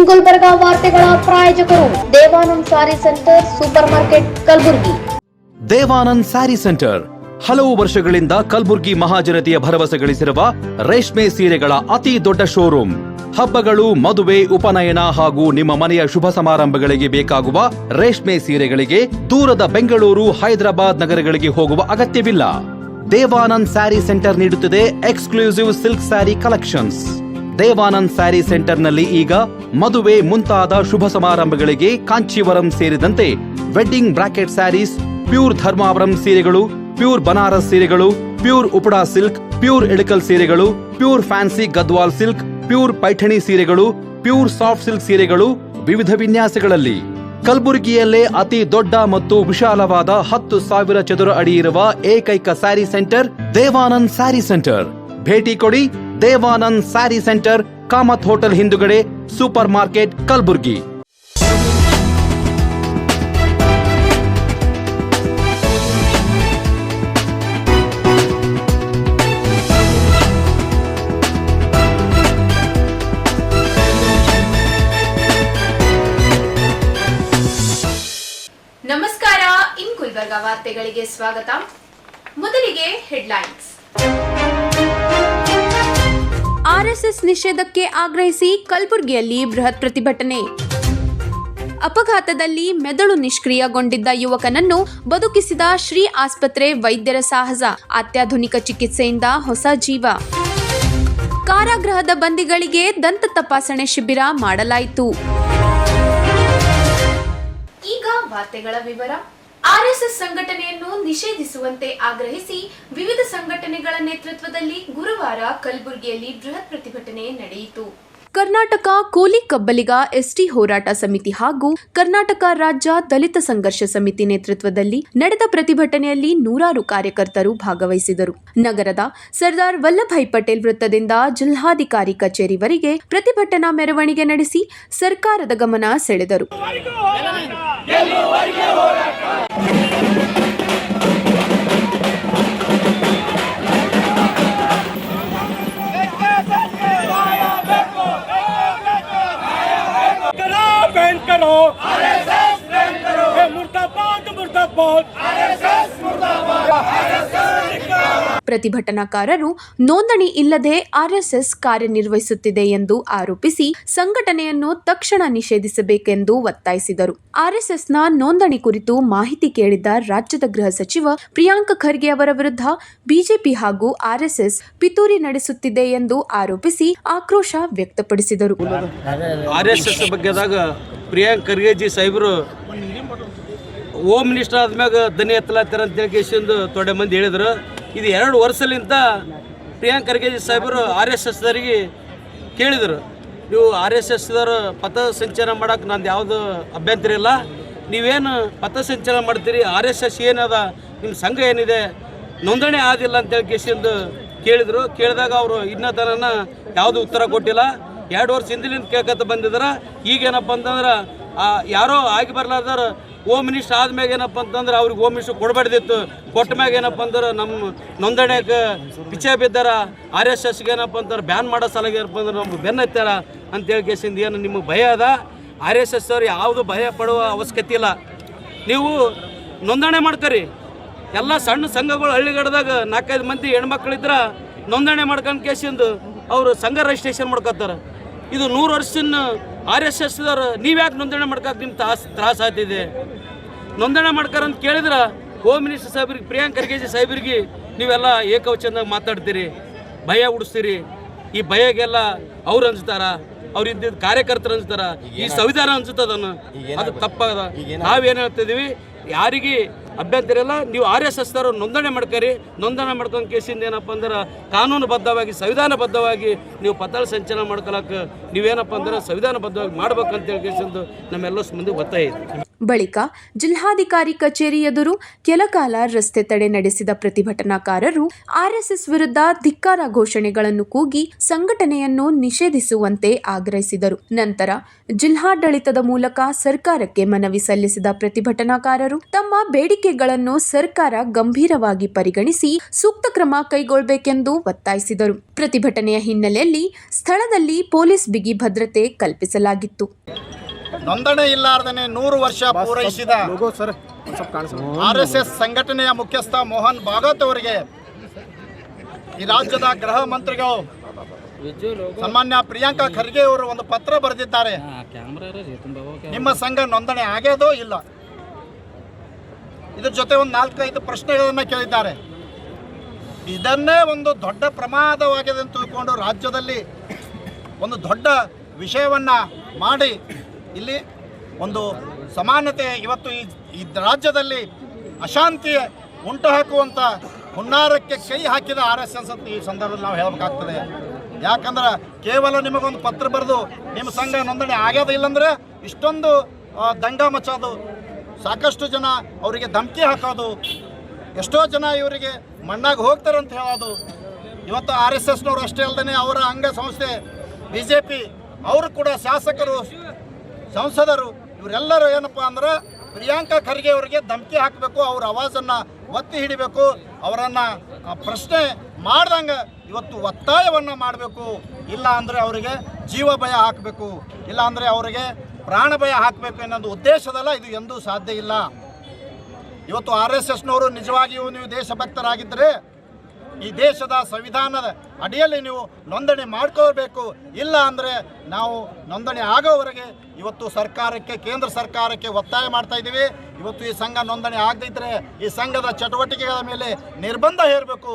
ಇನ್ ಗುಲ್ಬರ್ಗ ವಾರ್ತೆಗಳ ಪ್ರಾಯೋಜಕರು Devanand sari centre super market Kalaburagi. Devanand sari centre ಹಲವು ವರ್ಷಗಳಿಂದ ಕಲಬುರಗಿ ಮಹಾಜನತೆಯ ಭರವಸೆ ಗಳಿಸಿರುವ ರೇಷ್ಮೆ ಸೀರೆಗಳ ಅತಿ ದೊಡ್ಡ ಶೋರೂಮ್. ಹಬ್ಬಗಳು, ಮದುವೆ, ಉಪನಯನ ಹಾಗೂ ನಿಮ್ಮ ಮನೆಯ ಶುಭ ಸಮಾರಂಭಗಳಿಗೆ ಬೇಕಾಗುವ ರೇಷ್ಮೆ ಸೀರೆಗಳಿಗೆ ದೂರದ ಬೆಂಗಳೂರು, ಹೈದರಾಬಾದ್ ನಗರಗಳಿಗೆ ಹೋಗುವ ಅಗತ್ಯವಿಲ್ಲ. ದೇವಾನಂದ್ ಸ್ಯಾರಿ ಸೆಂಟರ್ ನೀಡುತ್ತಿದೆ exclusive silk sari collections. Devanand sari ಸೆಂಟರ್ನಲ್ಲಿ ಈಗ ಮದುವೆ ಮುಂತಾದ ಶುಭ ಸಮಾರಂಭಗಳಿಗೆ ಕಾಂಚೀವರಂ ಸೇರಿದಂತೆ wedding brocade saris, pure Dharmavaram ಸೀರೆಗಳು, ಪ್ಯೂರ್ ಬನಾರಸ್ ಸೀರೆಗಳು, pure Uppada silk, pure Ilkal ಸೀರೆಗಳು, pure fancy Gadwal silk, pure Paithani ಸೀರೆಗಳು, ಪ್ಯೂರ್ ಸಾಫ್ಟ್ ಸಿಲ್ಕ್ ಸೀರೆಗಳು ವಿವಿಧ ವಿನ್ಯಾಸಗಳಲ್ಲಿ. ಕಲಬುರಗಿಯಲ್ಲೇ ಅತಿ ದೊಡ್ಡ ಮತ್ತು ವಿಶಾಲವಾದ 10,000 ಚದುರ ಅಡಿ ಇರುವ ಏಕೈಕ sari centre Devanand sari centre. ಭೇಟಿ ಕೊಡಿ. Devanand sari centre, Kamath hotel ಹಿಂದುಗಡೆ, ಸೂಪರ್ ಮಾರ್ಕೆಟ್, ಕಲಬುರಗಿ. ನಮಸ್ಕಾರ, ಇನ್ ಗುಲ್ಬರ್ಗ ವಾರ್ತೆಗಳಿಗೆ ಸ್ವಾಗತ. ಮೊದಲಿಗೆ ಹೆಡ್ಲೈನ್ಸ್. ಆರ್ಎಸ್ಎಸ್ ನಿಷೇಧಕ್ಕೆ ಆಗ್ರಹಿಸಿ ಕಲಬುರಗಿಯಲ್ಲಿ ಬೃಹತ್ ಪ್ರತಿಭಟನೆ. ಅಪಘಾತದಲ್ಲಿ ಮೆದುಳು ನಿಷ್ಕ್ರಿಯಗೊಂಡಿದ್ದ ಯುವಕನನ್ನು ಬದುಕಿಸಿದ ಶ್ರೀ ಆಸ್ಪತ್ರೆ ವೈದ್ಯರ ಸಾಹಸ. ಅತ್ಯಾಧುನಿಕ ಚಿಕಿತ್ಸೆಯಿಂದ ಹೊಸ ಜೀವ. ಕಾರಾಗೃಹದ ಬಂದಿಗಳಿಗೆ ದಂತ ತಪಾಸಣೆ ಶಿಬಿರ ಮಾಡಲಾಯಿತು. ಈಗ ವಾರ್ತೆಗಳ ವಿವರ. ಆರ್ಎಸ್ಎಸ್ ಸಂಘಟನೆಯನ್ನು ನಿಷೇಧಿಸುವಂತೆ ಆಗ್ರಹಿಸಿ ವಿವಿಧ ಸಂಘಟನೆಗಳ ನೇತೃತ್ವದಲ್ಲಿ ಗುರುವಾರ ಕಲಬುರಗಿಯಲ್ಲಿ ಬೃಹತ್ ಪ್ರತಿಭಟನೆ ನಡೆಯಿತು. ಕರ್ನಾಟಕ ಕೂಲಿ ಕಬ್ಬಲಿಗ ಎಸ್ಟಿ ಹೋರಾಟ ಸಮಿತಿ ಹಾಗೂ ಕರ್ನಾಟಕ ರಾಜ್ಯ ದಲಿತ ಸಂಘರ್ಷ ಸಮಿತಿ ನೇತೃತ್ವದಲ್ಲಿ ನಡೆದ ಪ್ರತಿಭಟನೆಯಲ್ಲಿ ನೂರಾರು ಕಾರ್ಯಕರ್ತರು ಭಾಗವಹಿಸಿದರು. ನಗರದ ಸರ್ದಾರ್ ವಲ್ಲಭಾಯ್ ಪಟೇಲ್ ವೃತ್ತದಿಂದ ಜಿಲ್ಲಾಧಿಕಾರಿ ಕಚೇರಿವರೆಗೆ ಪ್ರತಿಭಟನಾ ಮೆರವಣಿಗೆ ನಡೆಸಿ ಸರ್ಕಾರದ ಗಮನ ಸೆಳೆದರು. ಪ್ರತಿಭಟನಾಕಾರರು ನೋಂದಣಿ ಇಲ್ಲದೆ ಆರ್ಎಸ್ಎಸ್ ಕಾರ್ಯನಿರ್ವಹಿಸುತ್ತಿದೆ ಎಂದು ಆರೋಪಿಸಿ ಸಂಘಟನೆಯನ್ನು ತಕ್ಷಣ ನಿಷೇಧಿಸಬೇಕೆಂದು ಒತ್ತಾಯಿಸಿದರು. ಆರ್ಎಸ್ಎಸ್ನ ನೋಂದಣಿ ಕುರಿತು ಮಾಹಿತಿ ಕೇಳಿದ್ದ ರಾಜ್ಯದ ಗೃಹ ಸಚಿವ ಪ್ರಿಯಾಂಕ್ ಖರ್ಗೆ ಅವರ ವಿರುದ್ಧ ಬಿಜೆಪಿ ಹಾಗೂ ಆರ್ಎಸ್ಎಸ್ ಪಿತೂರಿ ನಡೆಸುತ್ತಿದೆ ಎಂದು ಆರೋಪಿಸಿ ಆಕ್ರೋಶ ವ್ಯಕ್ತಪಡಿಸಿದರು. ಆರ್ಎಸ್ಎಸ್ ಬಗ್ಗೆದಾಗ ಪ್ರಿಯಾಂಕ್ ಖರ್ಗೆಜಿ ಸಾಹೇಬರು ಹೋಮ್ ಮಿನಿಸ್ಟರ್ ಆದ್ಮ್ಯಾಗ ದನಿ ಎತ್ತಲಾತ್ತಾರ ಅಂತೇಳಿ ಕೇಸಿಂದು ತೊಡೆ ಮಂದಿ ಹೇಳಿದ್ರು. ಇದು 2 ವರ್ಷಲಿಂದ ಪ್ರಿಯಾಂಕ್ ಖರ್ಗೆಜಿ ಸಾಹೇಬರು RSSದವರಿಗೆ ಕೇಳಿದರು, ನೀವು RSSದವರು ಪಥ ಸಂಚಲನ ಮಾಡೋಕೆ ನಂದು ಯಾವುದು ಅಭ್ಯಂತರ ಇಲ್ಲ, ನೀವೇನು ಪಥ ಸಂಚಲನ ಮಾಡ್ತೀರಿ, RSS ಏನದ, ನಿಮ್ಮ ಸಂಘ ಏನಿದೆ, ನೋಂದಣಿ ಆದಿಲ್ಲ ಅಂತೇಳಿ ಕೇಸಿಂದು ಕೇಳಿದರು. ಕೇಳಿದಾಗ ಅವರು ಇನ್ನೂ ತನಕ ಯಾವುದು ಉತ್ತರ ಕೊಟ್ಟಿಲ್ಲ. 2 ವರ್ಷ ಹಿಂದಿನಿಂದ ಕೇಳ್ಕೊತ ಬಂದಿದ್ದಾರೆ. ಈಗೇನಪ್ಪ ಅಂತಂದ್ರೆ ಯಾರೋ ಆಗಿ ಬರ್ಲಾರ್ದಾರ ಹೋಮ್ ಮಿನಿಸ್ಟರ್ ಆದ್ಮ್ಯಾಗ ಏನಪ್ಪ ಅಂತಂದ್ರೆ ಅವ್ರಿಗೆ ಹೋಮ್ ಮಿನಿಸ್ಟರ್ ಕೊಡಬಾರ್ದಿತ್ತು, ಕೊಟ್ಟ ಮ್ಯಾಗ ಏನಪ್ಪ ಅಂದ್ರೆ ನಮ್ಮ ನೋಂದಣಿಗೆ ಪಿಚ್ಚೆ ಬಿದ್ದಾರ, RSSಗೆ ಏನಪ್ಪ ಅಂತಂದ್ರೆ ಬ್ಯಾನ್ ಮಾಡೋ ಸಲಗ ಏನಪ್ಪ ಅಂದ್ರೆ ನಮ್ಗೆ ಬೆನ್ನ ಹತ್ತಾರ ಅಂತೇಳಿ ಕೇಸಿಂದ ಏನು ನಿಮಗೆ ಭಯ ಅದ? RSS ಅವ್ರು ಯಾವುದು ಭಯ ಪಡುವ ಅವಶ್ಯಕತೆ ಇಲ್ಲ. ನೀವು ನೋಂದಣಿ ಮಾಡ್ಕರಿ. ಎಲ್ಲ ಸಣ್ಣ ಸಂಘಗಳು ಹಳ್ಳಿಗಡದಾಗ 4-5 ಮಂದಿ ಹೆಣ್ಮಕ್ಳಿದ್ರೆ ನೋಂದಣಿ ಮಾಡ್ಕೊಂಡು ಕೇಸಿಂದು ಅವರು ಸಂಘ ರಿಜಿಸ್ಟ್ರೇಷನ್ ಮಾಡ್ಕೊತಾರೆ. ಇದು 100 ವರ್ಷದ RSSದವ್ರು ನೀವ್ಯಾಕೆ ನೋಂದಣಿ ಮಾಡ್ಕೊಕ್ಕೆ ನಿಮ್ಮ ತ್ರಾಸ ಆಗ್ತಿದೆ? ನೋಂದಣಿ ಮಾಡ್ಕರಂತ ಕೇಳಿದ್ರೆ ಹೋಮ್ ಮಿನಿಸ್ಟರ್ ಸಾಹೇಬ್ರಿಗೆ, ಪ್ರಿಯಾಂಕ್ ಖರ್ಗೆಜಿ ಸಾಹೇಬ್ರಿಗೆ ನೀವೆಲ್ಲ ಏಕವಚನದಾಗ ಮಾತಾಡ್ತೀರಿ, ಭಯ ಉಡಿಸ್ತೀರಿ. ಈ ಭಯಗೆಲ್ಲ ಅವ್ರು ಅನ್ಸ್ತಾರ, ಅವ್ರು ಇದ್ದಿದ್ದ ಕಾರ್ಯಕರ್ತರು ಅನ್ಸ್ತಾರ, ಈ ಸಂವಿಧಾನ ಅನ್ಸುತ್ತದನ್ನು. ಅದು ತಪ್ಪಾದ. ನಾವೇನು ಹೇಳ್ತಿದ್ದೀವಿ, ಯಾರಿಗೆ ಅಭ್ಯಂತರ ಇಲ್ಲ, ನೀವು RSSದವರು ನೋಂದಣಿ ಮಾಡ್ಕರಿ. ನೋಂದಣಿ ಮಾಡ್ಕೊಂಡು ಕೇಸಿಂದ ಏನಪ್ಪ ಅಂದ್ರೆ ಕಾನೂನುಬದ್ಧವಾಗಿ, ಸಂವಿಧಾನಬದ್ಧವಾಗಿ ನೀವು ಪತಾಳ ಸಂಚಲನ ಮಾಡ್ಕೊಳಕ್ಕೆ ನೀವೇನಪ್ಪ ಅಂದ್ರೆ ಸಂವಿಧಾನಬದ್ಧವಾಗಿ ಮಾಡ್ಬೇಕಂತೇಳಿ ಕೇಸಿಂದು ನಮ್ಮೆಲ್ಲ ಮುಂದೆ ಒತ್ತಾಯ ಇದೆ. ಬಳಿಕ ಜಿಲ್ಲಾಧಿಕಾರಿ ಕಚೇರಿ ಎದುರು ಕೆಲಕಾಲ ರಸ್ತೆ ತಡೆ ನಡೆಸಿದ ಪ್ರತಿಭಟನಾಕಾರರು ಆರ್ಎಸ್ಎಸ್ ವಿರುದ್ಧ ಧಿಕ್ಕಾರ ಘೋಷಣೆಗಳನ್ನು ಕೂಗಿ ಸಂಘಟನೆಯನ್ನು ನಿಷೇಧಿಸುವಂತೆ ಆಗ್ರಹಿಸಿದರು. ನಂತರ ಜಿಲ್ಲಾಡಳಿತದ ಮೂಲಕ ಸರ್ಕಾರಕ್ಕೆ ಮನವಿ ಸಲ್ಲಿಸಿದ ಪ್ರತಿಭಟನಾಕಾರರು ತಮ್ಮ ಬೇಡಿಕೆಗಳನ್ನು ಸರ್ಕಾರ ಗಂಭೀರವಾಗಿ ಪರಿಗಣಿಸಿ ಸೂಕ್ತ ಕ್ರಮ ಕೈಗೊಳ್ಳಬೇಕೆಂದು ಒತ್ತಾಯಿಸಿದರು. ಪ್ರತಿಭಟನೆಯ ಹಿನ್ನೆಲೆಯಲ್ಲಿ ಸ್ಥಳದಲ್ಲಿ ಪೊಲೀಸ್ ಬಿಗಿ ಭದ್ರತೆ ಕಲ್ಪಿಸಲಾಗಿತ್ತು. ನೋಂದಣಿ ಇಲ್ಲಾರ್ದನೆ 100 ವರ್ಷ ಪೂರೈಸಿದ ಆರ್ಎಸ್ಎಸ್ ಸಂಘಟನೆಯ ಮುಖ್ಯಸ್ಥ ಮೋಹನ್ ಭಾಗವತ್ ಅವರಿಗೆ ಈ ರಾಜ್ಯದ ಗೃಹ ಮಂತ್ರಿಗಳು ಸನ್ಮಾನ್ಯ ಪ್ರಿಯಾಂಕಾ ಖರ್ಗೆ ಅವರು ಒಂದು ಪತ್ರ ಬರೆದಿದ್ದಾರೆ. ನಿಮ್ಮ ಸಂಘ ನೋಂದಣಿ ಆಗ್ಯದೋ ಇಲ್ಲ, ಇದ್ರ ಜೊತೆ ಒಂದು 4-5 ಪ್ರಶ್ನೆಗಳನ್ನು ಕೇಳಿದ್ದಾರೆ. ಇದನ್ನೇ ಒಂದು ದೊಡ್ಡ ಪ್ರಮಾದವಾಗಿದೆ ಅಂತ ತಿಳ್ಕೊಂಡು ರಾಜ್ಯದಲ್ಲಿ ಒಂದು ದೊಡ್ಡ ವಿಷಯವನ್ನು ಮಾಡಿ ಇಲ್ಲಿ ಒಂದು ಸಮಾನತೆ ಇವತ್ತು ಈ ರಾಜ್ಯದಲ್ಲಿ ಅಶಾಂತಿ ಉಂಟು ಹಾಕುವಂಥ ಹುನ್ನಾರಕ್ಕೆ ಕೈ ಹಾಕಿದ RSS ಅಂತ ಈ ಸಂದರ್ಭದಲ್ಲಿ ನಾವು ಹೇಳಬೇಕಾಗ್ತದೆ. ಯಾಕಂದ್ರೆ ಕೇವಲ ನಿಮಗೊಂದು ಪತ್ರ ಬರೆದು ನಿಮ್ಮ ಸಂಘ ನೋಂದಣಿ ಆಗ್ಯದ ಇಲ್ಲಂದರೆ ಇಷ್ಟೊಂದು ದಂಗ ಮಚ್ಚೋದು, ಸಾಕಷ್ಟು ಜನ ಅವರಿಗೆ ಧಮಕಿ ಹಾಕೋದು, ಎಷ್ಟೋ ಜನ ಇವರಿಗೆ ಮಣ್ಣಾಗಿ ಹೋಗ್ತಾರಂತ ಹೇಳೋದು. ಇವತ್ತು RSSನವರು ಅಷ್ಟೇ ಅಲ್ಲದೆ ಅವರ ಅಂಗಸಂಸ್ಥೆ BJP ಅವರು ಕೂಡ ಶಾಸಕರು, ಸಂಸದರು ಇವರೆಲ್ಲರೂ ಏನಪ್ಪ ಅಂದ್ರೆ ಪ್ರಿಯಾಂಕಾ ಖರ್ಗೆ ಅವರಿಗೆ ಧಮಕಿ ಹಾಕಬೇಕು, ಅವ್ರ ಆವಾಜನ್ನು ಒತ್ತಿ ಹಿಡಿಬೇಕು, ಅವರನ್ನು ಪ್ರಶ್ನೆ ಮಾಡ್ದಂಗೆ ಇವತ್ತು ಒತ್ತಾಯವನ್ನು ಮಾಡಬೇಕು. ಇಲ್ಲ ಅಂದರೆ ಅವರಿಗೆ ಜೀವ ಭಯ ಹಾಕಬೇಕು, ಇಲ್ಲ ಅಂದರೆ ಅವರಿಗೆ ಪ್ರಾಣ ಭಯ ಹಾಕಬೇಕು ಅನ್ನೋದು ಉದ್ದೇಶದಲ್ಲ. ಇದು ಎಂದೂ ಸಾಧ್ಯ ಇಲ್ಲ. ಇವತ್ತು RSSನವರು ನಿಜವಾಗಿಯೂ ನೀವು ದೇಶಭಕ್ತರಾಗಿದ್ದರೆ ಈ ದೇಶದ ಸಂವಿಧಾನದ ಅಡಿಯಲ್ಲಿ ನೀವು ನೋಂದಣಿ ಮಾಡ್ಕೋಬೇಕು. ಇಲ್ಲ ಅಂದರೆ ನಾವು ನೋಂದಣಿ ಆಗೋವರೆಗೆ ಇವತ್ತು ಸರ್ಕಾರಕ್ಕೆ, ಕೇಂದ್ರ ಸರ್ಕಾರಕ್ಕೆ ಒತ್ತಾಯ ಮಾಡ್ತಾ ಇದ್ದೀವಿ. ಇವತ್ತು ಈ ಸಂಘ ನೋಂದಣಿ ಆಗದಿದ್ದರೆ ಈ ಸಂಘದ ಚಟುವಟಿಕೆಗಳ ಮೇಲೆ ನಿರ್ಬಂಧ ಹೇರಬೇಕು.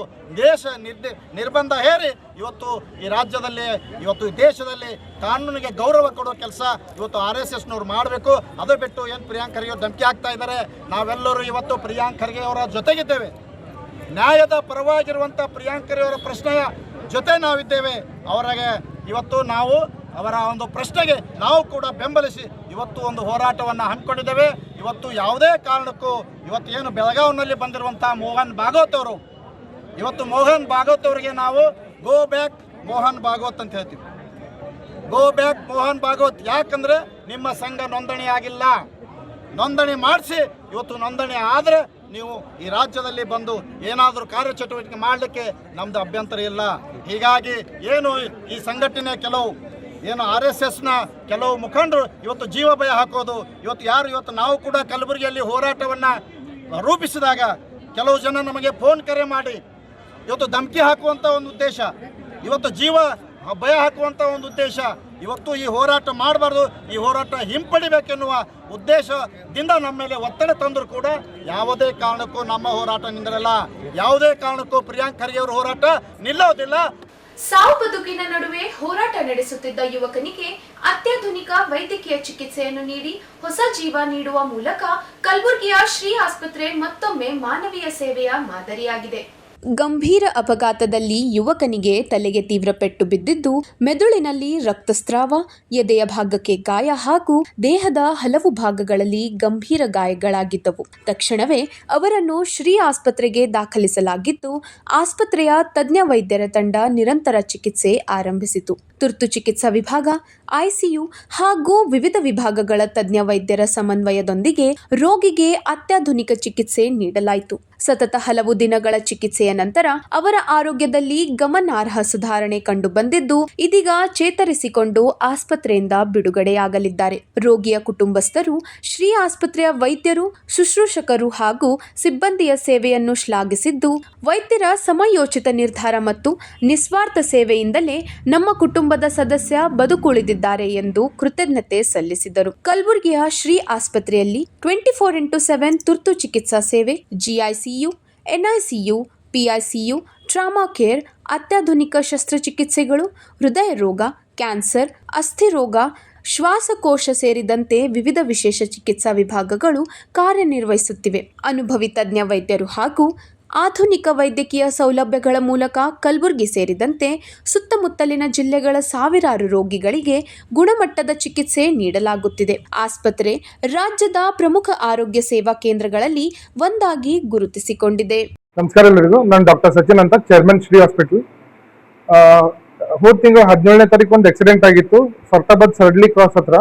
ನಿರ್ಬಂಧ ಹೇರಿ ಇವತ್ತು ಈ ರಾಜ್ಯದಲ್ಲಿ, ಇವತ್ತು ಈ ದೇಶದಲ್ಲಿ ಕಾನೂನಿಗೆ ಗೌರವ ಕೊಡೋ ಕೆಲಸ ಇವತ್ತು RSSನವ್ರು ಮಾಡಬೇಕು. ಅದು ಬಿಟ್ಟು ಏನು ಪ್ರಿಯಾಂಕ್ ಖರ್ಗೆ ಧಮಕಿ ಹಾಕ್ತಾ ಇದ್ದಾರೆ. ನಾವೆಲ್ಲರೂ ಇವತ್ತು ಪ್ರಿಯಾಂಕ್ ಖರ್ಗೆ ಅವರ ಜೊತೆಗಿದ್ದೇವೆ. ನ್ಯಾಯದ ಪರವಾಗಿರುವಂಥ ಪ್ರಿಯಾಂಕ್ ಖರ್ಗೆ ಅವರ ಪ್ರಶ್ನೆಯ ಜೊತೆ ನಾವಿದ್ದೇವೆ. ಅವರಿಗೆ ಇವತ್ತು ನಾವು ಅವರ ಒಂದು ಪ್ರಶ್ನೆಗೆ ನಾವು ಕೂಡ ಬೆಂಬಲಿಸಿ ಇವತ್ತು ಒಂದು ಹೋರಾಟವನ್ನು ಹಮ್ಮಿಕೊಂಡಿದ್ದೇವೆ. ಇವತ್ತು ಯಾವುದೇ ಕಾರಣಕ್ಕೂ ಇವತ್ತು ಏನು ಬೆಳಗಾವಿನಲ್ಲಿ ಬಂದಿರುವಂಥ ಮೋಹನ್ ಭಾಗವತ್ ಅವರು, ಇವತ್ತು ಮೋಹನ್ ಭಾಗವತ್ ಅವರಿಗೆ ನಾವು ಗೋ ಬ್ಯಾಕ್ ಮೋಹನ್ ಭಾಗವತ್ ಅಂತ ಹೇಳ್ತೀವಿ. Go back Mohan Bhagwat. ಯಾಕಂದರೆ ನಿಮ್ಮ ಸಂಘ ನೋಂದಣಿ ಆಗಿಲ್ಲ, ನೋಂದಣಿ ಮಾಡಿಸಿ. ಇವತ್ತು ನೋಂದಣಿ ಆದರೆ ನೀವು ಈ ರಾಜ್ಯದಲ್ಲಿ ಬಂದು ಏನಾದರೂ ಕಾರ್ಯಚಟುವಟಿಕೆ ಮಾಡಲಿಕ್ಕೆ ನಮ್ಮದು ಅಭ್ಯಂತರ ಇಲ್ಲ. ಹೀಗಾಗಿ ಏನು ಈ ಸಂಘಟನೆ ಕೆಲವು ಏನು RSSನ ಕೆಲವು ಮುಖಂಡರು ಇವತ್ತು ಜೀವ ಭಯ ಹಾಕೋದು, ಇವತ್ತು ನಾವು ಕೂಡ ಕಲಬುರಗಿಯಲ್ಲಿ ಹೋರಾಟವನ್ನು ರೂಪಿಸಿದಾಗ ಕೆಲವು ಜನ ನಮಗೆ ಫೋನ್ ಕರೆ ಮಾಡಿ ಇವತ್ತು ಧಮಕಿ ಹಾಕುವಂಥ ಒಂದು ಉದ್ದೇಶ, ಇವತ್ತು ಜೀವ ಭಯ ಹಾಕುವಂಥ ಒಂದು ಉದ್ದೇಶ. ಇವತ್ತು ಈ ಹೋರಾಟ ಮಾಡಬಾರ್ದು, ಈ ಹೋರಾಟ ಹಿಂಪಡಿಬೇಕೆನ್ನುವ ಉದ್ದೇಶದಿಂದ ನಮ್ಮ ಮೇಲೆ ಒತ್ತಡ ತಂದರೂ ಕೂಡ ಯಾವುದೇ ಕಾರಣಕ್ಕೂ ನಮ್ಮ ಹೋರಾಟ ನಿಂದಿರಲ್ಲ. ಯಾವುದೇ ಕಾರಣಕ್ಕೂ ಪ್ರಿಯಾಂಕ್ ಖರ್ಗೆ ಅವರ ಹೋರಾಟ ನಿಲ್ಲೋದಿಲ್ಲ. ಸಾವು ಬದುಕಿನ ನಡುವೆ ಹೋರಾಟ ನಡೆಸುತ್ತಿದ್ದ ಯುವಕನಿಗೆ ಅತ್ಯಾಧುನಿಕ ವೈದ್ಯಕೀಯ ಚಿಕಿತ್ಸೆಯನ್ನು ನೀಡಿ ಹೊಸ ಜೀವ ನೀಡುವ ಮೂಲಕ ಕಲಬುರಗಿಯ ಶ್ರೀ ಆಸ್ಪತ್ರೆ ಮತ್ತೊಮ್ಮೆ ಮಾನವೀಯ ಸೇವೆಯ ಮಾದರಿಯಾಗಿದೆ. ಗಂಭೀರ ಅಪಘಾತದಲ್ಲಿ ಯುವಕನಿಗೆ ತಲೆಗೆ ತೀವ್ರ ಪೆಟ್ಟು ಬಿದ್ದಿದ್ದು, ಮೆದುಳಿನಲ್ಲಿ ರಕ್ತಸ್ರಾವ, ಎದೆಯ ಭಾಗಕ್ಕೆ ಗಾಯ ಹಾಗೂ ದೇಹದ ಹಲವು ಭಾಗಗಳಲ್ಲಿ ಗಂಭೀರ ಗಾಯಗಳಾಗಿದ್ದವು. ತಕ್ಷಣವೇ ಅವರನ್ನು ಶ್ರೀ ಆಸ್ಪತ್ರೆಗೆ ದಾಖಲಿಸಲಾಗಿದ್ದು, ಆಸ್ಪತ್ರೆಯ ತಜ್ಞ ವೈದ್ಯರ ತಂಡ ನಿರಂತರ ಚಿಕಿತ್ಸೆ ಆರಂಭಿಸಿತು. ತುರ್ತು ಚಿಕಿತ್ಸಾ ವಿಭಾಗ, ICU ಹಾಗೂ ವಿವಿಧ ವಿಭಾಗಗಳ ತಜ್ಞ ವೈದ್ಯರ ಸಮನ್ವಯದೊಂದಿಗೆ ರೋಗಿಗೆ ಅತ್ಯಾಧುನಿಕ ಚಿಕಿತ್ಸೆ ನೀಡಲಾಯಿತು. ಸತತ ಹಲವು ದಿನಗಳ ಚಿಕಿತ್ಸೆಯ ನಂತರ ಅವರ ಆರೋಗ್ಯದಲ್ಲಿ ಗಮನಾರ್ಹ ಸುಧಾರಣೆ ಕಂಡುಬಂದಿದ್ದು, ಇದೀಗ ಚೇತರಿಸಿಕೊಂಡು ಆಸ್ಪತ್ರೆಯಿಂದ ಬಿಡುಗಡೆಯಾಗಲಿದ್ದಾರೆ. ರೋಗಿಯ ಕುಟುಂಬಸ್ಥರು ಶ್ರೀ ಆಸ್ಪತ್ರೆಯ ವೈದ್ಯರು, ಶುಶ್ರೂಷಕರು ಹಾಗೂ ಸಿಬ್ಬಂದಿಯ ಸೇವೆಯನ್ನು ಶ್ಲಾಘಿಸಿದ್ದು, ವೈದ್ಯರ ಸಮಯೋಚಿತ ನಿರ್ಧಾರ ಮತ್ತು ನಿಸ್ವಾರ್ಥ ಸೇವೆಯಿಂದಲೇ ನಮ್ಮ ಕುಟುಂಬದ ಸದಸ್ಯ ಬದುಕುಳಿದಿದ್ದಾರೆ ಎಂದು ಕೃತಜ್ಞತೆ ಸಲ್ಲಿಸಿದರು. ಕಲಬುರಗಿಯ ಶ್ರೀ ಆಸ್ಪತ್ರೆಯಲ್ಲಿ 24x7 ತುರ್ತು ಚಿಕಿತ್ಸಾ ಸೇವೆ, GICU, NICU, PICU, trauma care, ಅತ್ಯಾಧುನಿಕ ಶಸ್ತ್ರಚಿಕಿತ್ಸೆಗಳು, ಹೃದಯ ರೋಗ, ಕ್ಯಾನ್ಸರ್, ಅಸ್ಥಿರೋಗ, ಶ್ವಾಸಕೋಶ ಸೇರಿದಂತೆ ವಿವಿಧ ವಿಶೇಷ ಚಿಕಿತ್ಸಾ ವಿಭಾಗಗಳು ಕಾರ್ಯನಿರ್ವಹಿಸುತ್ತಿವೆ. ಅನುಭವಿ ತಜ್ಞ ವೈದ್ಯರು ಹಾಗೂ ಆಧುನಿಕ ವೈದ್ಯಕೀಯ ಸೌಲಭ್ಯಗಳ ಮೂಲಕ ಕಲಬುರಗಿ ಸೇರಿದಂತೆ ಸುತ್ತಮುತ್ತಲಿನ ಜಿಲ್ಲೆಗಳ ಸಾವಿರಾರು ರೋಗಿಗಳಿಗೆ ಗುಣಮಟ್ಟದ ಚಿಕಿತ್ಸೆ ನೀಡಲಾಗುತ್ತಿದೆ. ಆಸ್ಪತ್ರೆ ರಾಜ್ಯದ ಪ್ರಮುಖ ಆರೋಗ್ಯ ಸೇವಾ ಕೇಂದ್ರಗಳಲ್ಲಿ ಒಂದಾಗಿ ಗುರುತಿಸಿಕೊಂಡಿದೆ. ನಮಸ್ಕಾರ ಎಲ್ಲರಿಗೂ. ನಾನು ಡಾಕ್ಟರ್ ಸಚಿನ್ ಅಂತ, ಚೇರ್ಮನ್ ಶ್ರೀ ಹಾಸ್ಪಿಟಲ್. ಹೋದ ತಿಂಗಳು 17ನೇ ತಾರೀಕು ಒಂದು ಆಕ್ಸಿಡೆಂಟ್ ಆಗಿತ್ತು. ಫರ್ತಾಬಾದ್ ಸರ್ಡ್ಲಿ ಕ್ರಾಸ್ ಹತ್ರ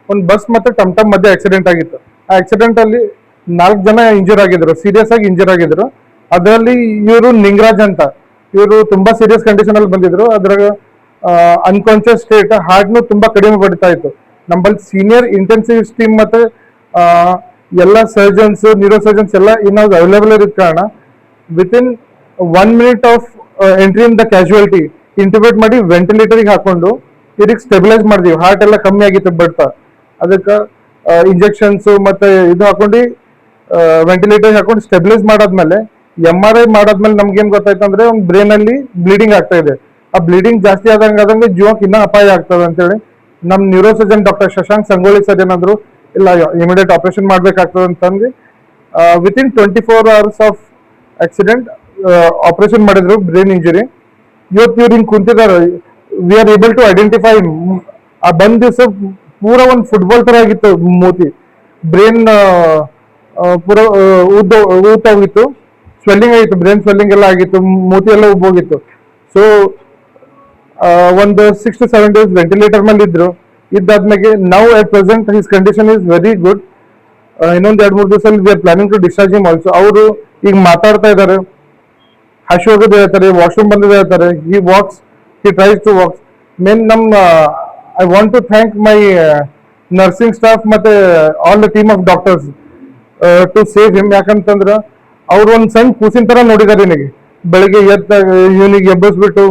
ಒಂದು ಬಸ್ ಮತ್ತು ಟಮ್ ಮಧ್ಯೆ ಆಕ್ಸಿಡೆಂಟ್ ಆಗಿತ್ತು. ಆ ಆಕ್ಸಿಡೆಂಟ್ ಅಲ್ಲಿ 4 ಜನ ಇಂಜೂರ್ ಆಗಿದ್ರು, ಸೀರಿಯಸ್ ಆಗಿ ಇಂಜೂರ್ ಆಗಿದ್ರು. ಅದರಲ್ಲಿ ಇವರು ನಿಂಗರಾಜ್ ಅಂತ, ಇವರು ತುಂಬಾ ಸೀರಿಯಸ್ ಕಂಡೀಷನ್ ಅಲ್ಲಿ ಬಂದಿದ್ರು. ಅದ್ರಾಗ ಅನ್ಕಾನ್ಶಿಯಸ್ ಸ್ಟೇಟ್, ಹಾರ್ಟ್ನು ತುಂಬಾ ಕಡಿಮೆ ಬಡಿತಾ ಇತ್ತು. ನಮ್ಮಲ್ಲಿ ಸೀನಿಯರ್ ಇಂಟೆನ್ಸಿವ್ ಟೀಮ್ ಮತ್ತೆ ಎಲ್ಲ ಸರ್ಜನ್ಸ್, ನ್ಯೂರೋ ಸರ್ಜನ್ಸ್ ಎಲ್ಲ ಇನ್ನಾದ್ರು ಅವೈಲೇಬಲ್ ಇರೋದ್ ಕಾರಣ within 1 minute of entry in the casualty intubate ಮಾಡಿ ವೆಂಟಿಲೇಟರ್ಗೆ ಹಾಕೊಂಡು ಇದಕ್ಕೆ ಸ್ಟೆಬಿಲೈಸ್ ಮಾಡಿದ್ವಿ. ಹಾರ್ಟ್ ಎಲ್ಲ ಕಮ್ಮಿ ಆಗಿತ್ತು ಬಡ್ತಾ, ಅದಕ್ಕೆ ಇಂಜೆಕ್ಷನ್ಸ್ ಮತ್ತೆ ಇದು ಹಾಕೊಂಡು ವೆಂಟಿಲೇಟರ್ ಹಾಕೊಂಡು ಸ್ಟೆಬಿಲೈಸ್ ಮಾಡಾದ್ಮೇಲೆ MRI ಮಾಡಾದ್ಮೇಲೆ ನಮ್ಗೆ ಏನ್ ಗೊತ್ತಾಯ್ತು ಅಂದ್ರೆ ಅವ್ನ ಬ್ರೈನ್ ಅಲ್ಲಿ ಬ್ಲೀಡಿಂಗ್ ಆಗ್ತಾ ಇದೆ. ಆ ಬ್ಲೀಡಿಂಗ್ ಜಾಸ್ತಿ ಆದಂಗೆ ಜೀವಕ್ಕೆ ಇನ್ನೂ ಅಪಾಯ ಆಗ್ತದೆ ಅಂತೇಳಿ ನಮ್ neuro surgeon doctor Shashank Sangolli sir ಏನಾದ್ರು ಇಲ್ಲ ಇಮಿಡಿಯೇಟ್ ಆಪರೇಷನ್ ಮಾಡ್ಬೇಕಾಗ್ತದೆ ಅಂತಂದ್ರೆ within 24 hours of accident operation ಮಾಡಿದ್ರು ಬ್ರೈನ್ ಇಂಜುರಿ. ಇವತ್ತು ಇವ್ರು ಹಿಂಗ್ ಕುಂತಿದ್ದಾರೆ. We are able to identify. ಆ ಬಂದ್ ದಿವಸ ಪೂರ ಒಂದು ಫುಟ್ಬಾಲ್ ತರ ಆಗಿತ್ತು ಮೂತಿ, ಬ್ರೈನ್ ಪೂರ ಊದೋಗಿತ್ತು, ಸ್ವೆಲ್ಲಿಂಗ್ ಆಗಿತ್ತು, ಬ್ರೈನ್ ಸ್ವೆಲ್ಲಿಂಗ್ ಎಲ್ಲ ಆಗಿತ್ತು, ಮೂತಿ ಎಲ್ಲ ಉಬ್ಬೋಗಿತ್ತು. ಸೊ ಒಂದು 6 to 7 days ವೆಂಟಿಲೇಟರ್ ಮೇಲೆ ಇದ್ರು. ಇದ್ದಾದ್ಮೇಲೆ ನಾವು at present his condition is very good. ಇನ್ನೊಂದು 2-3 ದಿವಸದಲ್ಲಿ we are planning to discharge him also. ಅವರು ಈಗ ಮಾತಾಡ್ತಾ ಇದ್ದಾರೆ, ಹಶು ಹೋಗೋದು ಹೇಳ್ತಾರೆ, ವಾಶ್ರೂಮ್ ಬಂದಿದೆ ಹೇಳ್ತಾರೆ. He walks, he tries to walks. Main I want to thank my nursing staff ಮತ್ತೆ all the team of doctors to save him. ಯಾಕಂತಂದ್ರೆ ಅವ್ರು ಒಂದು ಸಣ್ಣ ಕೂಸಿನ ತರ ನೋಡಿದಾರೆ. ಬೆಳಿಗ್ಗೆ ಇವನಿಗೆ ಎಬ್ಬಿಸ್ಬಿಟ್ಟು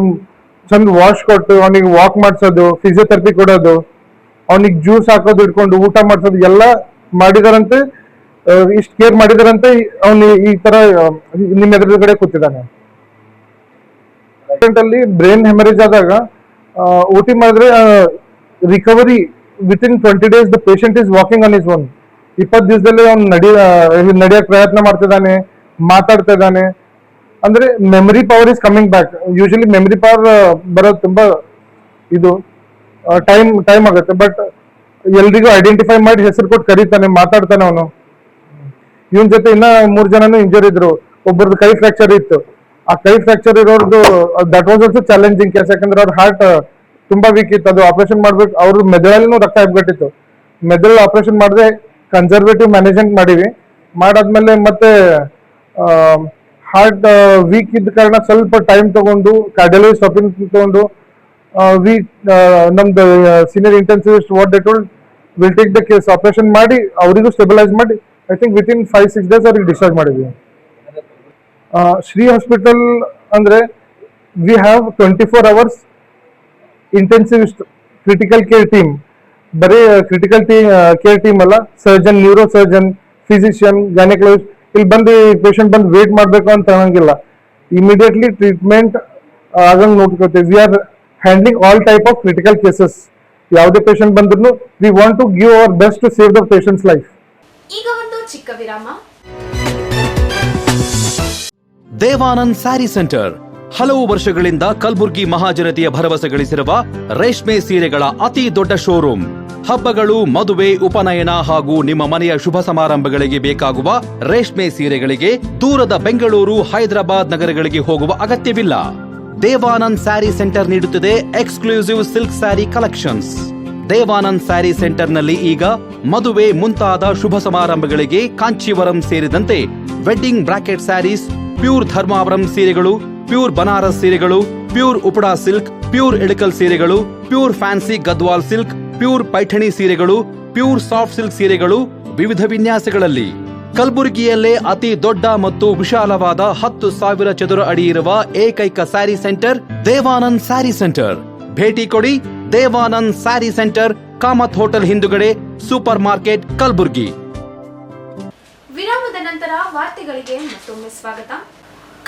ಚಂದ ವಾಶ್ ಕೊಟ್ಟು ಅವನಿಗೆ ವಾಕ್ ಮಾಡಿಸೋದು, ಫಿಸಿಯೋಥೆರಪಿ ಕೊಡೋದು, ಅವನಿಗೆ ಜ್ಯೂಸ್ ಹಾಕೋದು, ಇಟ್ಕೊಂಡು ಊಟ ಮಾಡಿಸೋದು ಎಲ್ಲ ಮಾಡಿದಾರಂತೆ. ಇಷ್ಟು ಕೇರ್ ಮಾಡಿದಾರಂತೆ ಅವನು ಈ ತರ ನಿಮ್ಮ ಎದುರುಗಡೆ ಕೂತಿದ್ದಾನೆ. ಅಲ್ಲಿ ಬ್ರೈನ್ ಹೆಮರೇಜ್ ಆದಾಗ OT ಮಾಡಿದ್ರೆ recovery within 20 days the patient is walking on is own. 20 ದಿವಸದಲ್ಲಿ ಅವ್ನು ನಡೆಯಕ್ ಪ್ರಯತ್ನ ಮಾಡ್ತಿದ್ದಾನೆ, ಮಾತಾಡ್ತಾ ಇದ್ದಾನೆ. ಅಂದ್ರೆ memory power is coming back. Usually memory power ಬರೋದು ತುಂಬಾ ಇದು ಟೈಮ್ ಆಗುತ್ತೆ. ಬಟ್ ಎಲ್ರಿಗೂ ಐಡೆಂಟಿಫೈ ಮಾಡಿ ಹೆಸರು ಕೊಟ್ಟು ಕರೀತಾನೆ, ಮಾತಾಡ್ತಾನೆ ಅವನು. ಇವನ್ ಜೊತೆ ಇನ್ನ 3 ಜನನು ಇಂಜೂರ್ ಇದ್ರು. ಒಬ್ಬರದ್ದು ಕೈ ಫ್ರಾಕ್ಚರ್ ಇತ್ತು. ಆ ಕೈ ಫ್ರಾಕ್ಚರ್ ಇರೋರ್ದು that was also challenging case. ಯಾಕಂದ್ರೆ ಅವ್ರ ಹಾರ್ಟ್ ತುಂಬಾ ವೀಕ್ ಇತ್ತು. ಅದು ಆಪರೇಷನ್ ಮಾಡ್ಬೇಕು. ಅವ್ರ ಮೆದುಳಲ್ಲೂ ರಕ್ತ ಆಗ್ಬಿಟ್ಟಿತ್ತು. ಮೆದುಳು ಆಪರೇಷನ್ ಮಾಡದೆ ಕನ್ಸರ್ವೇಟಿವ್ ಮ್ಯಾನೇಜ್ಮೆಂಟ್ ಮಾಡಿವಿ. ಮಾಡಾದ್ಮೇಲೆ ಮತ್ತೆ ಹಾರ್ಟ್ ವೀಕ್ ಇದ್ದ ಕಾರಣ ಸ್ವಲ್ಪ ಟೈಮ್ ತಗೊಂಡು ಕಾರ್ಡಿಯಾಲಜಿಸ್ಟ್ ಅಪಾಯಿಂಟ್ ತಗೊಂಡು ನಮ್ದು senior intensivist what they told will take the case operation ಮಾಡಿ ಅವರಿಗೂ ಸ್ಟೆಬಿಲೈಸ್ ಮಾಡಿ ಐ ಥಿಂಕ್ ವಿತಿನ್ 5-6 days ಅವ್ರಿಗೆ ಡಿಸ್ಚಾರ್ಜ್ ಮಾಡಿದ್ವಿ. ಶ್ರೀ ಹಾಸ್ಪಿಟಲ್ ಅಂದ್ರೆ we have 24 hours intensivist critical care team. ಬರೀ ಕ್ರಿಟಿಕಲ್ ಕೇರ್ ಟೀಮ್ ಅಲ್ಲ, surgeon, neuro surgeon, physician, gynaecologist. ಇಲ್ಲಿ ಬಂದು ಪೇಷಂಟ್ ಬಂದು ವೇಟ್ ಮಾಡಬೇಕು ಅಂತ ಅನ್ನಂಗಿಲ್ಲ. ಇಮಿಡಿಯೇಟ್ಲಿ ಟ್ರೀಟ್ಮೆಂಟ್ ಆಗಂಗ್ ನೋಡ್ಕೊತೀವಿ. We are handling all type of critical cases. ಯಾವುದೇ ಪೇಷಂಟ್ ಬಂದ್ರು we want to give our best to save the patient's life. ಈಗ ಒಂದು ಚಿಕ್ಕ ವಿರಾಮ. ದೇವಾನಂದ್ ಸ್ಯಾರಿ ಸೆಂಟರ್ ಹಲವು ವರ್ಷಗಳಿಂದ ಕಲಬುರ್ಗಿ ಮಹಾಜನತೆಯ ಭರವಸೆ ಗಳಿಸಿರುವ ರೇಷ್ಮೆ ಸೀರೆಗಳ ಅತಿ ದೊಡ್ಡ ಶೋರೂಮ್. ಹಬ್ಬಗಳು, ಮದುವೆ, ಉಪನಯನ ಹಾಗೂ ನಿಮ್ಮ ಮನೆಯ ಶುಭ ಸಮಾರಂಭಗಳಿಗೆ ಬೇಕಾಗುವ ರೇಷ್ಮೆ ಸೀರೆಗಳಿಗೆ ದೂರದ ಬೆಂಗಳೂರು, ಹೈದರಾಬಾದ್ ನಗರಗಳಿಗೆ ಹೋಗುವ ಅಗತ್ಯವಿಲ್ಲ. ದೇವಾನಂದ್ ಸ್ಯಾರಿ ಸೆಂಟರ್ ನೀಡುತ್ತಿದೆ exclusive silk sari collections. Devanand sari ಸೆಂಟರ್ನಲ್ಲಿ ಈಗ ಮದುವೆ ಮುಂತಾದ ಶುಭ ಸಮಾರಂಭಗಳಿಗೆ ಕಾಂಚೀವರಂ ಸೇರಿದಂತೆ wedding brocade saris, pure Dharmavaram ಸೀರೆಗಳು, ಪ್ಯೂರ್ ಬನಾರಸ್ ಸೀರೆಗಳು, pure Uppada silk, pure Ilkal ಸೀರೆಗಳು, pure fancy Gadwal silk, pure Paithani ಸೀರೆಗಳು, ಪ್ಯೂರ್ ಸಾಫ್ಟ್ ಸಿಲ್ಕ್ ಸೀರೆಗಳು ವಿವಿಧ ವಿನ್ಯಾಸಗಳಲ್ಲಿ. ಕಲಬುರಗಿಯಲ್ಲೇ ಅತಿ ದೊಡ್ಡ ಮತ್ತು ವಿಶಾಲವಾದ 10,000 ಚದುರ ಅಡಿ ಇರುವ ಏಕೈಕ sari centre Devanand sari centre. ಭೇಟಿ ಕೊಡಿ. Devanand sari centre, Kamath hotel ಹಿಂದುಗಡೆ, ಸೂಪರ್ ಮಾರ್ಕೆಟ್, ಕಲಬುರಗಿ. ವಿರಾಮದ ನಂತರ ವಾರ್ತೆಗಳಿಗೆ ಮತ್ತೊಮ್ಮೆ ಸ್ವಾಗತ.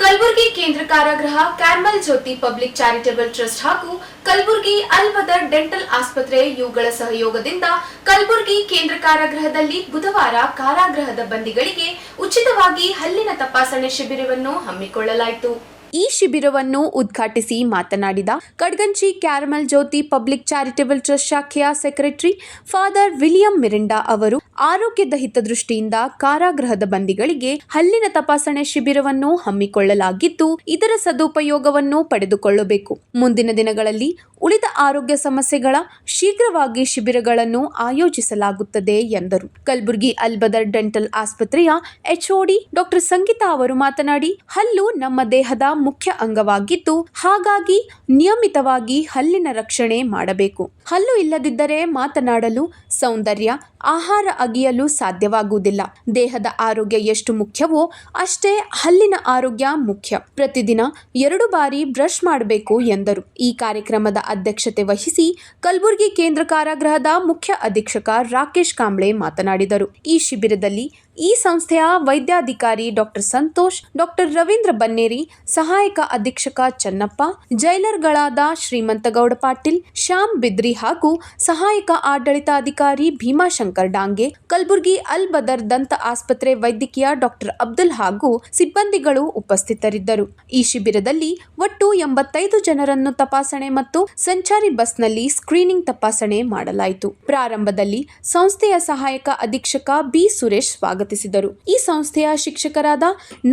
ಕಲಬುರಗಿ ಕೇಂದ್ರ ಕಾರಾಗೃಹ ಕ್ಯಾರ್ಮಲ್ ಜ್ಯೋತಿ ಪಬ್ಲಿಕ್ ಚಾರಿಟೇಬಲ್ ಟ್ರಸ್ಟ್ ಹಾಗೂ ಕಲಬುರಗಿ ಅಲ್ ಬದರ್ ಡೆಂಟಲ್ ಆಸ್ಪತ್ರೆ ಇವುಗಳ ಸಹಯೋಗದಿಂದ ಕಲಬುರಗಿ ಕೇಂದ್ರ ಕಾರಾಗೃಹದಲ್ಲಿ ಬುಧವಾರ ಕಾರಾಗೃಹದ ಬಂದಿಗಳಿಗೆ ಉಚಿತವಾಗಿ ಹಲ್ಲಿನ ತಪಾಸಣೆ ಶಿಬಿರವನ್ನು ಹಮ್ಮಿಕೊಳ್ಳಲಾಯಿತು. ಈ ಶಿಬಿರವನ್ನು ಉದ್ಘಾಟಿಸಿ ಮಾತನಾಡಿದ ಕಡ್ಗಂಚಿ ಕ್ಯಾರಮಲ್ ಜ್ಯೋತಿ ಪಬ್ಲಿಕ್ ಚಾರಿಟೇಬಲ್ ಟ್ರಸ್ಟ್ ಶಾಖೆಯ ಸೆಕ್ರೆಟರಿ ಫಾದರ್ ವಿಲಿಯಂ ಮಿರಿಂಡಾ ಅವರು ಆರೋಗ್ಯದ ಹಿತದೃಷ್ಟಿಯಿಂದ ಕಾರಾಗೃಹದ ಬಂದಿಗಳಿಗೆ ಹಲ್ಲಿನ ತಪಾಸಣೆ ಶಿಬಿರವನ್ನು ಹಮ್ಮಿಕೊಳ್ಳಲಾಗಿದ್ದು ಇದರ ಸದುಪಯೋಗವನ್ನು ಪಡೆದುಕೊಳ್ಳಬೇಕು. ಮುಂದಿನ ದಿನಗಳಲ್ಲಿ ಉಳಿದ ಆರೋಗ್ಯ ಸಮಸ್ಯೆಗಳ ಶೀಘ್ರವಾಗಿ ಶಿಬಿರಗಳನ್ನು ಆಯೋಜಿಸಲಾಗುತ್ತದೆ ಎಂದರು. ಕಲಬುರಗಿ ಅಲ್ ಬದರ್ ಡೆಂಟಲ್ ಆಸ್ಪತ್ರೆಯ HOD ಡಾಕ್ಟರ್ ಸಂಗೀತಾ ಅವರು ಮಾತನಾಡಿ, ಹಲ್ಲು ನಮ್ಮ ದೇಹದ ಮುಖ್ಯ ಅಂಗವಾಗಿದ್ದು ಹಾಗಾಗಿ ನಿಯಮಿತವಾಗಿ ಹಲ್ಲಿನ ರಕ್ಷಣೆ ಮಾಡಬೇಕು. ಹಲ್ಲು ಇಲ್ಲದಿದ್ದರೆ ಮಾತನಾಡಲು, ಸೌಂದರ್ಯ, ಆಹಾರ ಅಗಿಯಲು ಸಾಧ್ಯವಾಗುವುದಿಲ್ಲ. ದೇಹದ ಆರೋಗ್ಯ ಎಷ್ಟು ಮುಖ್ಯವೋ ಅಷ್ಟೇ ಹಲ್ಲಿನ ಆರೋಗ್ಯ ಮುಖ್ಯ. ಪ್ರತಿದಿನ 2 ಬಾರಿ ಬ್ರಷ್ ಮಾಡಬೇಕು ಎಂದರು. ಈ ಕಾರ್ಯಕ್ರಮದ ಅಧ್ಯಕ್ಷತೆ ವಹಿಸಿ ಕಲಬುರಗಿ ಕೇಂದ್ರ ಕಾರಾಗೃಹದ ಮುಖ್ಯ ಅಧೀಕ್ಷಕ ರಾಕೇಶ್ ಕಾಂಬ್ಳೆ ಮಾತನಾಡಿದರು. ಈ ಶಿಬಿರದಲ್ಲಿ ಈ ಸಂಸ್ಥೆಯ ವೈದ್ಯಾಧಿಕಾರಿ ಡಾಕ್ಟರ್ ಸಂತೋಷ್, ಡಾಕ್ಟರ್ ರವೀಂದ್ರ ಬನ್ನೇರಿ, ಸಹಾಯಕ ಅಧೀಕ್ಷಕ ಚನ್ನಪ್ಪ, ಜೈಲರ್ಗಳಾದ ಶ್ರೀಮಂತಗೌಡ ಪಾಟೀಲ್, ಶ್ಯಾಮ್ ಬಿದ್ರಿ ಹಾಗೂ ಸಹಾಯಕ ಆಡಳಿತಾಧಿಕಾರಿ ಭೀಮಾಶಂಕರ್ ಡಾಂಗೆ, ಕಲಬುರಗಿ ಅಲ್ ಬದರ್ ದಂತ ಆಸ್ಪತ್ರೆ ವೈದ್ಯಕೀಯ ಡಾಕ್ಟರ್ ಅಬ್ದುಲ್ ಹಾಗೂ ಸಿಬ್ಬಂದಿಗಳು ಉಪಸ್ಥಿತರಿದ್ದರು. ಈ ಶಿಬಿರದಲ್ಲಿ ಒಟ್ಟು 85 ಜನರನ್ನು ತಪಾಸಣೆ ಮತ್ತು ಸಂಚಾರಿ ಬಸ್ನಲ್ಲಿ ಸ್ಕ್ರೀನಿಂಗ್ ತಪಾಸಣೆ ಮಾಡಲಾಯಿತು. ಪ್ರಾರಂಭದಲ್ಲಿ ಸಂಸ್ಥೆಯ ಸಹಾಯಕ ಅಧೀಕ್ಷಕ ಬಿ ಸುರೇಶ್ ಸ್ವಾಗತಿಸಿದರು. ಈ ಸಂಸ್ಥೆಯ ಶಿಕ್ಷಕರಾದ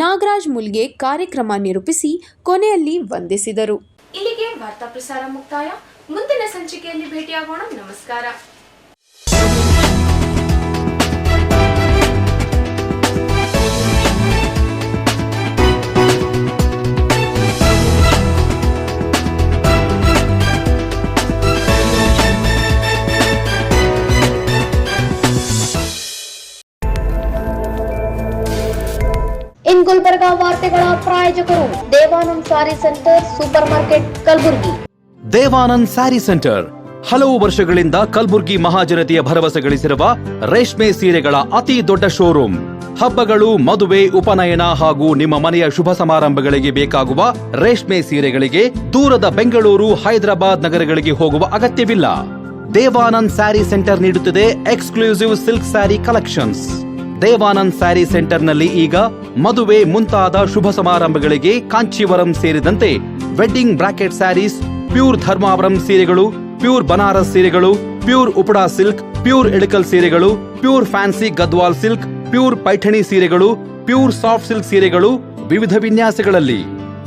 ನಾಗರಾಜ್ ಮುಲ್ಗೆ ಕಾರ್ಯಕ್ರಮ ನಿರೂಪಿಸಿ ಕೊನೆಯಲ್ಲಿ ವಂದಿಸಿದರು. ಇಲ್ಲಿಗೆ ವಾರ್ತಾ ಪ್ರಸಾರ ಮುಕ್ತಾಯ. ಮುಂದಿನ ಸಂಚಿಕೆಯಲ್ಲಿ ಭೇಟಿಯಾಗೋಣ. ನಮಸ್ಕಾರ. ಇನ್ ಗುಲ್ಬರ್ಗಾ ವಾರ್ತೆಗಳ ಪ್ರಾಯೋಜಕರು Devanand sari centre super market Kalaburagi. Devanand sari centre ಹಲವು ವರ್ಷಗಳಿಂದ ಕಲಬುರ್ಗಿ ಮಹಾಜನತೆಯ ಭರವಸೆ ಗಳಿಸಿರುವ ರೇಷ್ಮೆ ಸೀರೆಗಳ ಅತಿ ದೊಡ್ಡ ಶೋರೂಮ್. ಹಬ್ಬಗಳು, ಮದುವೆ, ಉಪನಯನ ಹಾಗೂ ನಿಮ್ಮ ಮನೆಯ ಶುಭ ಸಮಾರಂಭಗಳಿಗೆ ಬೇಕಾಗುವ ರೇಷ್ಮೆ ಸೀರೆಗಳಿಗೆ ದೂರದ ಬೆಂಗಳೂರು, ಹೈದರಾಬಾದ್ ನಗರಗಳಿಗೆ ಹೋಗುವ ಅಗತ್ಯವಿಲ್ಲ. ದೇವಾನಂದ್ ಸ್ಯಾರಿ ಸೆಂಟರ್ ನೀಡುತ್ತಿದೆ exclusive silk sari collections. Devanand sari ಸೆಂಟರ್ನಲ್ಲಿ ಈಗ ಮದುವೆ ಮುಂತಾದ ಶುಭ ಸಮಾರಂಭಗಳಿಗೆ ಕಾಂಚೀವರಂ ಸೇರಿದಂತೆ wedding brocade saris, pure Dharmavaram ಸೀರೆಗಳು, ಪ್ಯೂರ್ ಬನಾರಸ್ ಸೀರೆಗಳು, pure Uppada silk, pure Ilkal ಸೀರೆಗಳು, pure fancy Gadwal silk, pure Paithani ಸೀರೆಗಳು, ಪ್ಯೂರ್ ಸಾಫ್ಟ್ ಸಿಲ್ಕ್ ಸೀರೆಗಳು ವಿವಿಧ ವಿನ್ಯಾಸಗಳಲ್ಲಿ.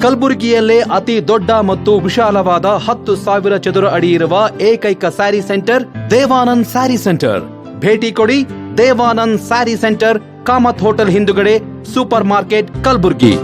ಕಲಬುರಗಿಯಲ್ಲೇ ಅತಿ ದೊಡ್ಡ ಮತ್ತು ವಿಶಾಲವಾದ 10,000 ಚದುರ ಅಡಿ ಇರುವ ಏಕೈಕ sari centre Devanand sari centre. ಭೇಟಿ ಕೊಡಿ. Devanand sari centre, Kamath hotel ಹಿಂದುಗಡೆ, ಸೂಪರ್ ಮಾರ್ಕೆಟ್, ಕಲಬುರ್ಗಿ.